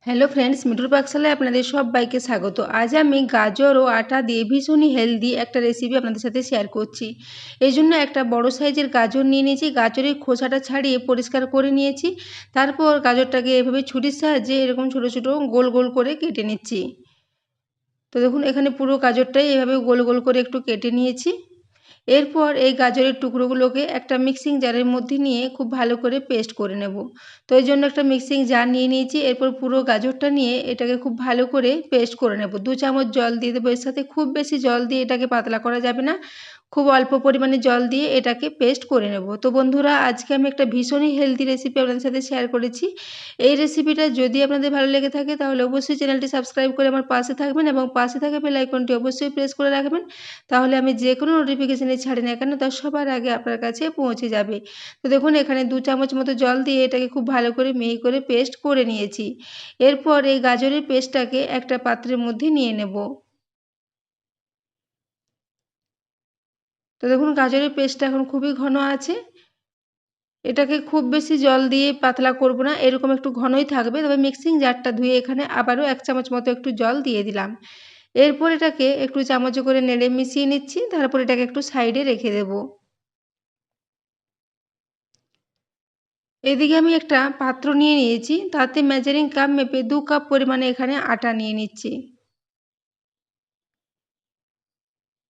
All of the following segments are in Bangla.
হ্যালো ফ্রেন্ডস, মিঠুর পাকশালায় আপনাদের সবাইকে স্বাগত। আজ আমি গাজর ও আটা দিয়ে ভীষণই হেলদি একটা রেসিপি আপনাদের সাথে শেয়ার করছি। এই জন্য একটা বড় সাইজের গাজর নিয়ে নিয়েছি। গাজরের খোসাটা ছাড়িয়ে পরিষ্কার করে নিয়েছি। তারপর গাজরটাকে এভাবে ছুরির সাহায্যে এরকম ছোটো ছোটো গোল গোল করে কেটে নিচ্ছি। তো দেখুন, এখানে পুরো গাজরটাই এভাবে গোল গোল করে একটু কেটে নিয়েছি। এরপর এই গাজরের টুকরোগুলোকে একটা মিক্সিং জারের মধ্যে নিয়ে খুব ভালো করে পেস্ট করে নেব। তো এই জন্য একটা মিক্সিং জার নিয়ে নিয়েছি। এরপর পুরো গাজরটা নিয়ে এটাকে খুব ভালো করে পেস্ট করে নেব। 2 চামচ জল দিয়ে দেবো এর সাথে। খুব বেশি জল দিয়ে এটাকে পাতলা করা যাবে না, খুব অল্প পরিমাণে জল দিয়ে এটাকে পেস্ট করে নেব। তো বন্ধুরা, আজকে আমি একটা ভীষণই হেলদি রেসিপি আপনাদের সাথে শেয়ার করেছি। এই রেসিপিটা যদি আপনাদের ভালো লেগে থাকে তাহলে অবশ্যই চ্যানেলটি সাবস্ক্রাইব করে আমার পাশে থাকবেন এবং পাশে থাকা বেল আইকনটি অবশ্যই প্রেস করে রাখবেন। তাহলে আমি যে কোনো নোটিফিকেশানে ছাড়ি না কেন তা সবার আগে আপনার কাছে পৌঁছে যাবে। তো দেখুন, এখানে 2 চামচ মতো জল দিয়ে এটাকে খুব ভালো করে মিহি করে পেস্ট করে নিয়েছি। এরপর এই গাজরের পেস্টটাকে একটা পাত্রের মধ্যে নিয়ে নেব। তো দেখুন, গাজরের পেস্টটা এখন খুবই ঘন আছে। এটাকে খুব বেশি জল দিয়ে পাতলা করব না, এরকম একটু ঘনই থাকবে। তবে মিক্সিং জারটা ধুয়ে এখানে আবারও 1 চামচ মতো একটু জল দিয়ে দিলাম। এরপর এটাকে একটু চামচে করে নেড়ে মিশিয়ে নিচ্ছি। তারপর এটাকে একটু সাইডে রেখে দেব। এদিকে আমি একটা পাত্র নিয়ে নিয়েছি, তাতে মেজারিং কাপ মেপে 2 কাপ পরিমাণে এখানে আটা নিয়ে নিচ্ছি।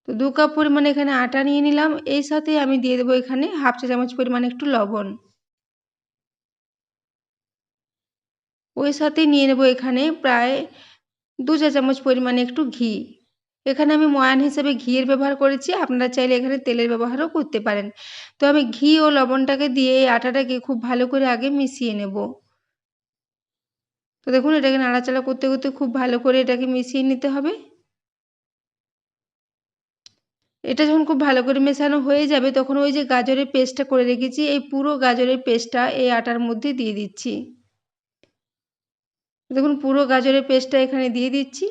তো 2 কাপ পরিমাণে এখানে আটা নিয়ে নিলাম। এই সাথে আমি দিয়ে দেবো এখানে হাফ চা চামচ পরিমাণে একটু লবণ। ওই সাথেই নিয়ে নেব এখানে প্রায় 2 চা চামচ পরিমাণে একটু ঘি। এখানে আমি ময়ান হিসেবে ঘিয়ের ব্যবহার করেছি, আপনারা চাইলে এখানে তেলের ব্যবহারও করতে পারেন। তো আমি ঘি ও লবণটাকে দিয়ে এই আটাটাকে খুব ভালো করে আগে মিশিয়ে নেব। তো দেখুন, এটাকে নাড়াচাড়া করতে করতে খুব ভালো করে এটাকে মিশিয়ে নিতে হবে। এটা যখন খুব ভালো করে মেশানো হয়ে যাবে তখন ওই যে গাজরের পেস্টটা করে রেখেছি, এই পুরো গাজরের পেস্টটা এই আটার মধ্যে দিয়ে দিচ্ছি। দেখুন, পুরো গাজরের পেস্টটা এখানে দিয়ে দিচ্ছি।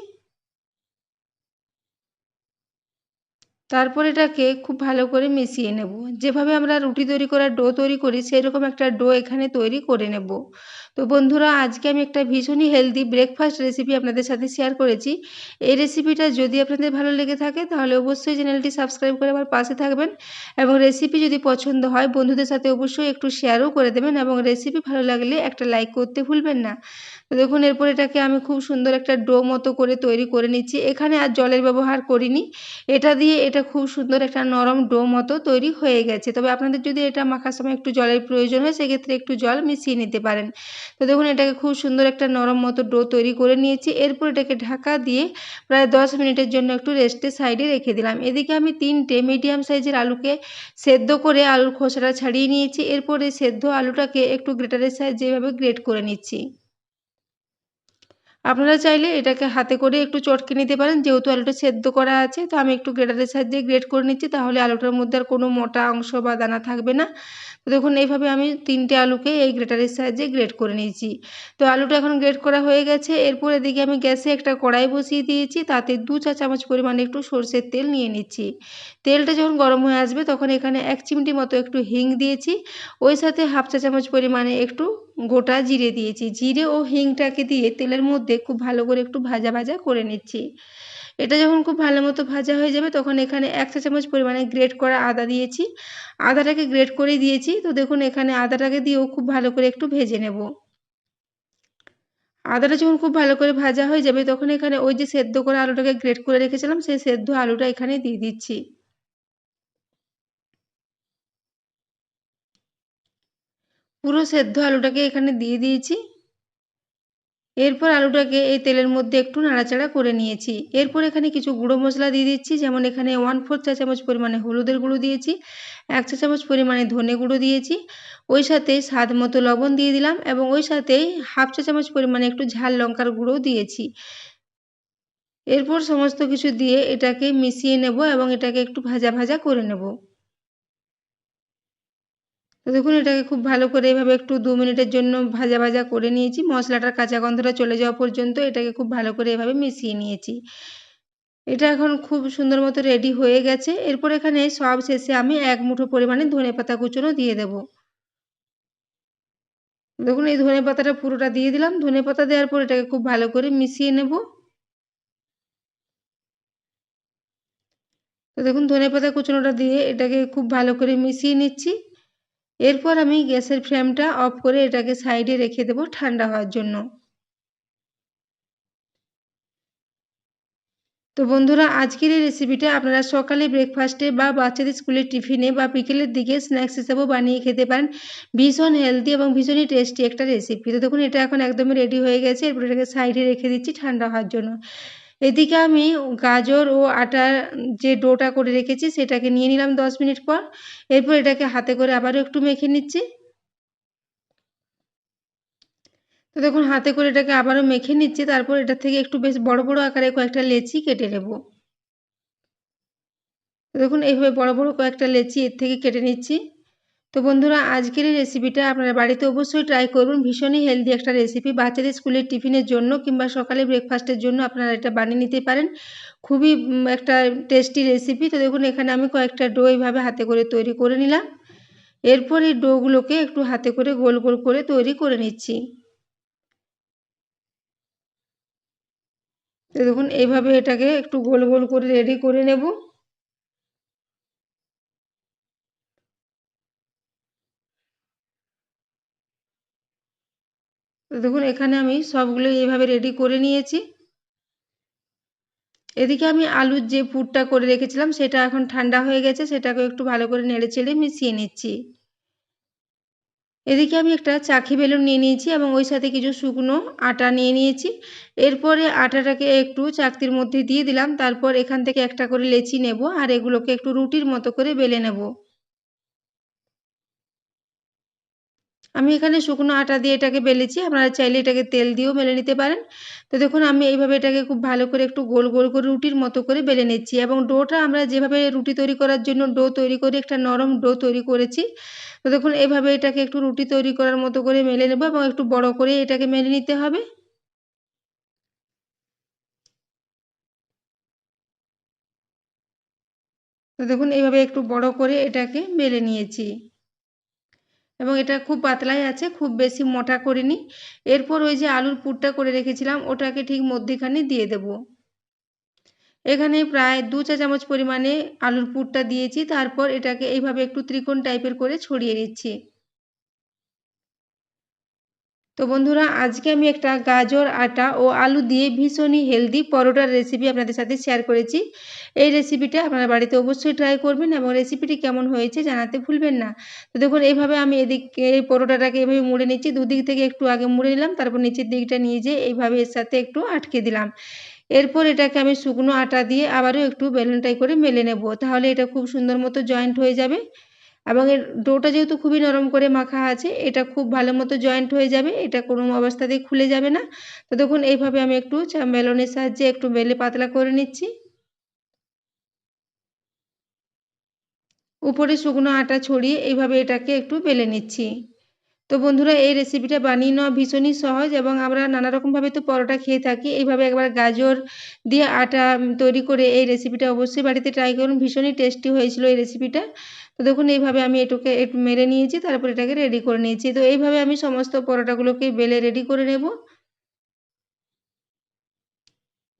তারপর এটাকে খুব ভালো করে মিশিয়ে নেব। যেভাবে আমরা রুটি তৈরি করার ডো তৈরি করি সেরকম একটা ডো এখানে তৈরি করে নেব। তো বন্ধুরা, আজকে আমি একটা ভীষণই হেলদি ব্রেকফাস্ট রেসিপি আপনাদের সাথে শেয়ার করেছি। এই রেসিপিটা যদি আপনাদের ভালো লেগে থাকে তাহলে অবশ্যই চ্যানেলটি সাবস্ক্রাইব করে আমার পাশে থাকবেন এবং রেসিপি যদি পছন্দ হয় বন্ধুদের সাথে অবশ্যই একটু শেয়ারও করে দেবেন এবং রেসিপি ভালো লাগলে একটা লাইক করতে ভুলবেন না। তো দেখুন, এরপর এটাকে আমি খুব সুন্দর একটা ডো মতো করে তৈরি করে নিচ্ছি। এখানে আর জলের ব্যবহার করিনি। এটা দিয়ে এটা খুব সুন্দর একটা নরম ডো মতো তৈরি হয়ে গেছে। তবে আপনাদের যদি এটা মাখার সময় একটু জলের প্রয়োজন হয় সেক্ষেত্রে একটু জল মিশিয়ে নিতে পারেন। তো দেখুন, এটাকে খুব সুন্দর একটা নরম মতো ডো তৈরি করে নিয়েছি। এরপর এটাকে ঢাকা দিয়ে প্রায় 10 মিনিটের জন্য একটু রেস্টে সাইডে রেখে দিলাম। এদিকে আমি 3টে মিডিয়াম সাইজের আলুকে সেদ্ধ করে আলুর খোসাটা ছাড়িয়ে নিয়েছি। এরপর এই সেদ্ধ আলুটাকে একটু গ্রেটারের সাহায্যে এভাবে গ্রেট করে নিচ্ছি। আপনারা চাইলে এটাকে হাতে করে একটু চটকে নিতে পারেন, যেহেতু আলুটা সেদ্ধ করা আছে। তো আমি একটু গ্রেটারের সাহায্যে গ্রেট করে নিচ্ছি, তাহলে আলুটার মধ্যে আর কোনো মোটা অংশ বা দানা থাকবে না। তো দেখুন, এইভাবে আমি 3টে আলুকে এই গ্রেটারের সাহায্যে গ্রেট করে নিয়েছি। তো আলুটা এখন গ্রেট করা হয়ে গেছে। এরপর এদিকে আমি গ্যাসে একটা কড়াই বসিয়ে দিয়েছি, তাতে 2 চা চামচ পরিমাণে একটু সরষের তেল নিয়ে নিচ্ছি। তেলটা যখন গরম হয়ে আসবে তখন এখানে 1 চিমটি মতো একটু হিং দিয়েছি। ওই সাথে হাফ চা চামচ পরিমাণে একটু গোটা জিরে দিয়েছি। জিরে ও হিংটাকে দিয়ে তেলের মধ্যে খুব ভালো করে একটু ভাজা ভাজা করে নিচ্ছি। এটা যখন খুব ভালো মতো ভাজা হয়ে যাবে তখন এখানে 1 চা চামচ পরিমাণে গ্রেট করা আদা দিয়েছি। আদাটাকে গ্রেট করেই দিয়েছি। তো দেখুন, এখানে আদাটাকে দিয়েও খুব ভালো করে একটু ভেজে নেব। আদাটা যখন খুব ভালো করে ভাজা হয়ে যাবে তখন এখানে ওই যে সেদ্ধ করা আলুটাকে গ্রেট করে রেখেছিলাম সেই সেদ্ধ আলুটা এখানে দিয়ে দিচ্ছি। পুরো সেদ্ধ আলুটাকে এখানে দিয়ে দিয়েছি। এরপর আলুটাকে এই তেলের মধ্যে একটু নাড়াচাড়া করে নিয়েছি। এরপর এখানে কিছু গুঁড়ো মশলা দিয়ে দিচ্ছি, যেমন এখানে 1/4 চা চামচ পরিমাণে হলুদের গুঁড়ো দিয়েছি, 1 চা চামচ পরিমাণে ধনে গুঁড়ো দিয়েছি, ওই সাথে স্বাদ মতো লবণ দিয়ে দিলাম এবং ওই সাথেই হাফ চা চামচ পরিমাণে একটু ঝাল লঙ্কার গুঁড়ো দিয়েছি। এরপর সমস্ত কিছু দিয়ে এটাকে মিশিয়ে নেব এবং এটাকে একটু ভাজা ভাজা করে নেব। তো দেখুন, এটাকে খুব ভালো করে এভাবে একটু 2 মিনিটের জন্য ভাজা ভাজা করে নিয়েছি। মশলাটার কাঁচা গন্ধটা চলে যাওয়া পর্যন্ত এটাকে খুব ভালো করে এভাবে মিশিয়ে নিয়েছি। এটা এখন খুব সুন্দর মতো রেডি হয়ে গেছে। এরপর এখানে সব শেষে আমি 1 মুঠো পরিমাণে ধনেপাতা কুচোনো দিয়ে দেব। দেখুন এই ধনেপাতাটা পুরোটা দিয়ে দিলাম। ধনেপাতা দেওয়ার পর এটাকে খুব ভালো করে মিশিয়ে নেব। তো দেখুন ধনেপাতা কুচনোটা দিয়ে এটাকে খুব ভালো করে মিশিয়ে নিচ্ছি। এরপর আমি গ্যাসের ফ্লেমটা অফ করে এটাকে সাইডে রেখে দেব ঠান্ডা হওয়ার জন্য। তো বন্ধুরা আজকের এই রেসিপিটা আপনারা সকালে ব্রেকফাস্টে বা বাচ্চাদের স্কুলের টিফিনে বা বিকেলের দিকে স্ন্যাক্স হিসেবেও বানিয়ে খেতে পারেন। ভীষণ হেলদি এবং ভীষণই টেস্টি একটা রেসিপি। তো দেখুন এটা এখন একদমই রেডি হয়ে গেছে। এরপর এটাকে সাইডে রেখে দিচ্ছি ঠান্ডা হওয়ার জন্য। এদিকে আমি গাজর ও আটার যে ডোটা করে রেখেছি সেটাকে নিয়ে নিলাম 10 মিনিট পর। এরপর এটাকে হাতে করে আবারও একটু মেখে নিচ্ছি। তো দেখুন হাতে করে এটাকে আবারও মেখে নিচ্ছি। তারপর এটা থেকে একটু বেশ বড় বড় আকারে কয়েকটা লেচি কেটে নেব। দেখুন এইভাবে বড় বড় কয়েকটা লেচি এর থেকে কেটে নিচ্ছি। তো বন্ধুরা আজকের এই রেসিপিটা আপনারা বাড়িতে অবশ্যই ট্রাই করুন। ভীষণই হেলদি একটা রেসিপি। বাচ্চাদের স্কুলের টিফিনের জন্য কিংবা সকালে ব্রেকফাস্টের জন্য আপনারা এটা বানিয়ে নিতে পারেন। খুবই একটা টেস্টি রেসিপি। তো দেখুন এখানে আমি কয়েকটা ডো এইভাবে হাতে করে তৈরি করে নিলাম। এরপর এই ডোগুলোকে একটু হাতে করে গোল গোল করে তৈরি করে নিচ্ছি। তো দেখুন এইভাবে এটাকে একটু গোল গোল করে রেডি করে নেব। তো দেখুন এখানে আমি সবগুলো এইভাবে রেডি করে নিয়েছি। এদিকে আমি আলুর যে পুরটা করে রেখেছিলাম সেটা এখন ঠান্ডা হয়ে গেছে, সেটাকে একটু ভালো করে নেড়েচেড়ে মিশিয়ে নিচ্ছি। এদিকে আমি একটা চাকি বেলুন নিয়ে নিয়েছি এবং ওই সাথে কিছু শুকনো আটা নিয়ে নিয়েছি। এরপরে আটাটাকে একটু চাকতির মধ্যে দিয়ে দিলাম। তারপর এখান থেকে একটা করে লেচি নেব আর এগুলোকে একটু রুটির মতো করে বেলে নেব। আমি এখানে শুকনো আটা দিয়ে এটাকে বেলেছি। আপনারা চাইলে এটাকে তেল দিয়েও বেলে নিতে পারেন। তো দেখুন আমি এইভাবে এটাকে খুব ভালো করে একটু গোল গোল করে রুটির মতো করে বেলে নিচ্ছি এবং ডোটা আমরা যেভাবে রুটি তৈরি করার জন্য ডো তৈরি করে একটা নরম ডো তৈরি করেছি। তো দেখুন এভাবে এটাকে একটু রুটি তৈরি করার মতো করে মেলে নেব এবং একটু বড় করে এটাকে মেলে নিতে হবে। তো দেখুন এইভাবে একটু বড় করে এটাকে মেলে নিয়েছি এবং এটা খুব পাতলাই আছে, খুব বেশি মোটা করিনি। এরপর ওই যে আলুর পুরটা করে রেখেছিলাম ওটাকে ঠিক মধ্যিখানে দিয়ে দেব। এখানে প্রায় 2 চা চামচ পরিমাণে আলুর পুরটা দিয়েছি। তারপর এটাকে এইভাবে একটু ত্রিকোণ টাইপের করে ছড়িয়ে দিচ্ছি। তো বন্ধুরা আজকে আমি একটা গাজর, আটা ও আলু দিয়ে ভীষণই হেলদি পরোটার রেসিপি আপনাদের সাথে শেয়ার করেছি। এই রেসিপিটা আপনারা বাড়িতে অবশ্যই ট্রাই করবেন এবং রেসিপিটি কেমন হয়েছে জানাতে ভুলবেন না। তো দেখুন এইভাবে আমি এদিকে এই পরোটাটাকে এভাবে মুড়ে নিচ্ছি। দুদিক থেকে একটু আগে মুড়ে নিলাম, তারপর নিচের দিকটা নিয়ে যেয়ে এইভাবে এর সাথে একটু আটকে দিলাম। এরপর এটাকে আমি শুকনো আটা দিয়ে আবারও একটু বেলুনটাই করে মেলে নেব। তাহলে এটা খুব সুন্দর মতো জয়েন্ট হয়ে যাবে এবং এর ডোটা যেহেতু খুবই নরম করে মাখা আছে এটা খুব ভালো মতো জয়েন্ট হয়ে যাবে। এটা কোনো অবস্থাতেই খুলে যাবে না। তো দেখুন এইভাবে আমি একটু বেলুনের সাহায্যে একটু বেলে পাতলা করে নিচ্ছি। উপরে শুকনো আটা ছড়িয়ে এইভাবে এটাকে একটু বেলে নিচ্ছি। তো বন্ধুরা এই রেসিপিটা বানিয়ে নেওয়া ভীষণই সহজ এবং আমরা নানা রকমভাবে তো পরোটা খেয়ে থাকি। এইভাবে একবার গাজর দিয়ে আটা তৈরি করে এই রেসিপিটা অবশ্যই বাড়িতে ট্রাই করুন। ভীষণই টেস্টি হয়েছিল এই রেসিপিটা। তো দেখুন এইভাবে আমি এটাকে একটু মেরে নিয়েছি, তারপর এটাকে রেডি করে নিয়েছি। তো এইভাবে আমি সমস্ত পরোটাগুলোকে বেলে রেডি করে নেব।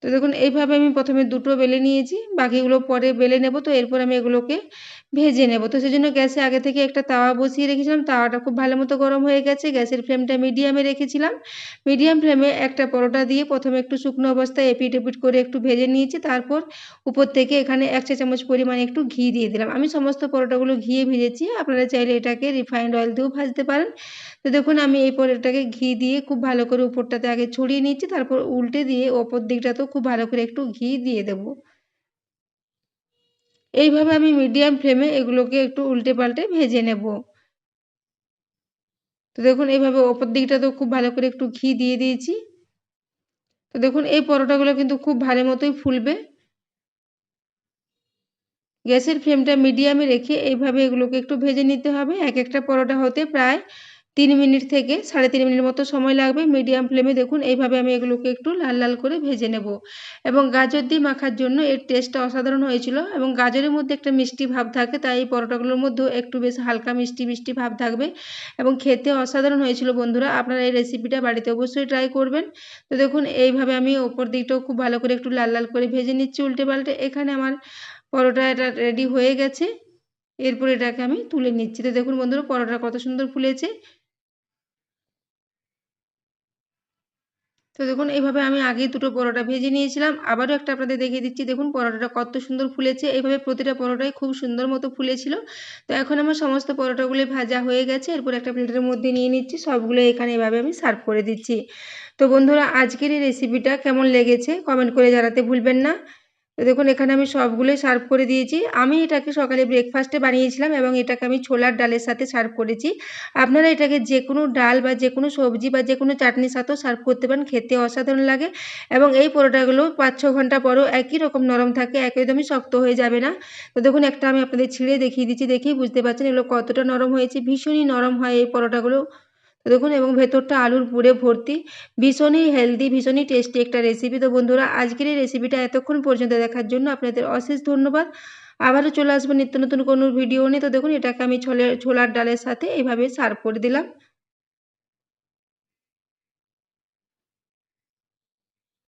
তো দেখুন এইভাবে আমি প্রথমে দুটো বেলে নিয়েছি, বাকিগুলো পরে বেলে নেব। তো এরপর আমি এগুলোকে ভেজে নেব। তো সেজন্য গ্যাসে আগে থেকে একটা তাওয়া বসিয়ে রেখেছিলাম। তাওয়াটা খুব ভালো মতো গরম হয়ে গেছে। গ্যাসের ফ্লেমটা মিডিয়ামে রেখেছিলাম। মিডিয়াম ফ্লেমে একটা পরোটা দিয়ে প্রথমে একটু শুকনো অবস্থায় এপিঠ ওপিঠ করে একটু ভেজে নিয়েছি। তারপর উপর থেকে এখানে 1 চা চামচ পরিমাণে একটু ঘি দিয়ে দিলাম। আমি সমস্ত পরোটাগুলো ঘিয়ে ভেজেছি। আপনারা চাইলে এটাকে রিফাইন্ড অয়েল দিয়েও ভাজতে পারেন। তো দেখুন আমি এই পরোটাটাকে ঘি দিয়ে খুব ভালো করে উপরটাতে আগে ছড়িয়ে নিচ্ছি, তারপর উল্টে দিয়ে অপর দিকটাতেও খুব ভালো করে একটু ঘি দিয়ে দেব। এইভাবে আমি মিডিয়াম ফ্লেমে এগুলোকে একটু উল্টে পাল্টে ভেজে নেব। তো দেখুন এইভাবে অপর দিকটাতেও খুব ভালো করে একটু ঘি দিয়ে দিয়েছি। তো দেখুন এই পরোটাগুলো কিন্তু খুব ভালো মতোই ফুলবে। গ্যাসের ফ্লেমটা মিডিয়ামে রেখে এইভাবে এগুলোকে একটু ভেজে নিতে হবে। এক একটা পরোটা হতে প্রায় 3 মিনিট থেকে 3.5 মিনিট মতো সময় লাগবে মিডিয়াম ফ্লেমে। দেখুন এইভাবে আমি এগুলোকে একটু লাল লাল করে ভেজে নেব। এবং গাজর দিয়ে মাখার জন্য এর টেস্টটা অসাধারণ হয়েছিল এবং গাজরের মধ্যে একটা মিষ্টি ভাব থাকে, তাই এই পরোটাগুলোর মধ্যেও একটু বেশ হালকা মিষ্টি মিষ্টি ভাব থাকবে এবং খেতে অসাধারণ হয়েছিল বন্ধুরা। আপনারা এই রেসিপিটা বাড়িতে অবশ্যই ট্রাই করবেন। তো দেখুন এইভাবে আমি ওপর দিকটাও খুব ভালো করে একটু লাল লাল করে ভেজে নিচ্ছি উল্টে পাল্টে। এখানে আমার পরোটা এটা রেডি হয়ে গেছে। এরপর এটাকে আমি তুলে নিচ্ছি। তো দেখুন বন্ধুরা পরোটা কত সুন্দর ফুলেছে। তো দেখুন এইভাবে আমি আগেই দুটো পরোটা ভেজে নিয়েছিলাম। আবারও একটা আপনাদের দেখিয়ে দিচ্ছি। দেখুন পরোটাটা কত সুন্দর ফুলেছে। এইভাবে প্রতিটা পরোটাই খুব সুন্দর মতো ফুলেছিল। তো এখন আমার সমস্ত পরোটাগুলি ভাজা হয়ে গেছে। এরপর একটা প্লেটের মধ্যে নিয়ে নিচ্ছি। সবগুলো এখানে এভাবে আমি সার্ভ করে দিচ্ছি। তো বন্ধুরা আজকের এই রেসিপিটা কেমন লেগেছে কমেন্ট করে জানাতে ভুলবেন না। তো দেখুন এখানে আমি সবগুলোই সার্ভ করে দিয়েছি। আমি এটাকে সকালে ব্রেকফাস্টে বানিয়েছিলাম এবং এটাকে আমি ছোলার ডালের সাথে সার্ভ করেছি। আপনারা এটাকে যেকোনো ডাল বা যেকোনো সবজি বা যেকোনো চাটনির সাথেও সার্ভ করতে পারেন। খেতে অসাধারণ লাগে এবং এই পরোটাগুলো ৫-৬ ঘন্টা পরেও একই রকম নরম থাকে, একদমই শক্ত হয়ে যাবে না। তো দেখুন একটা আমি আপনাদের ছিঁড়ে দেখিয়ে দিচ্ছি। দেখেই বুঝতে পারছেন এগুলো কতটা নরম হয়েছে। ভীষণই নরম হয় এই পরোটাগুলো। তো দেখুন এবং ভেতরটা আলুর পুরে ভর্তি। ভীষণই হেলদি, ভীষণই টেস্টি একটা রেসিপি। তো বন্ধুরা আজকের এই রেসিপিটা এতক্ষণ পর্যন্ত দেখার জন্য আপনাদের অশেষ ধন্যবাদ। আবারও চলে আসবো নিত্য নতুন কোনো ভিডিও নিয়ে। তো দেখুন এটাকে আমি ছোলার ডালের সাথে এভাবে সার্ভ করে দিলাম।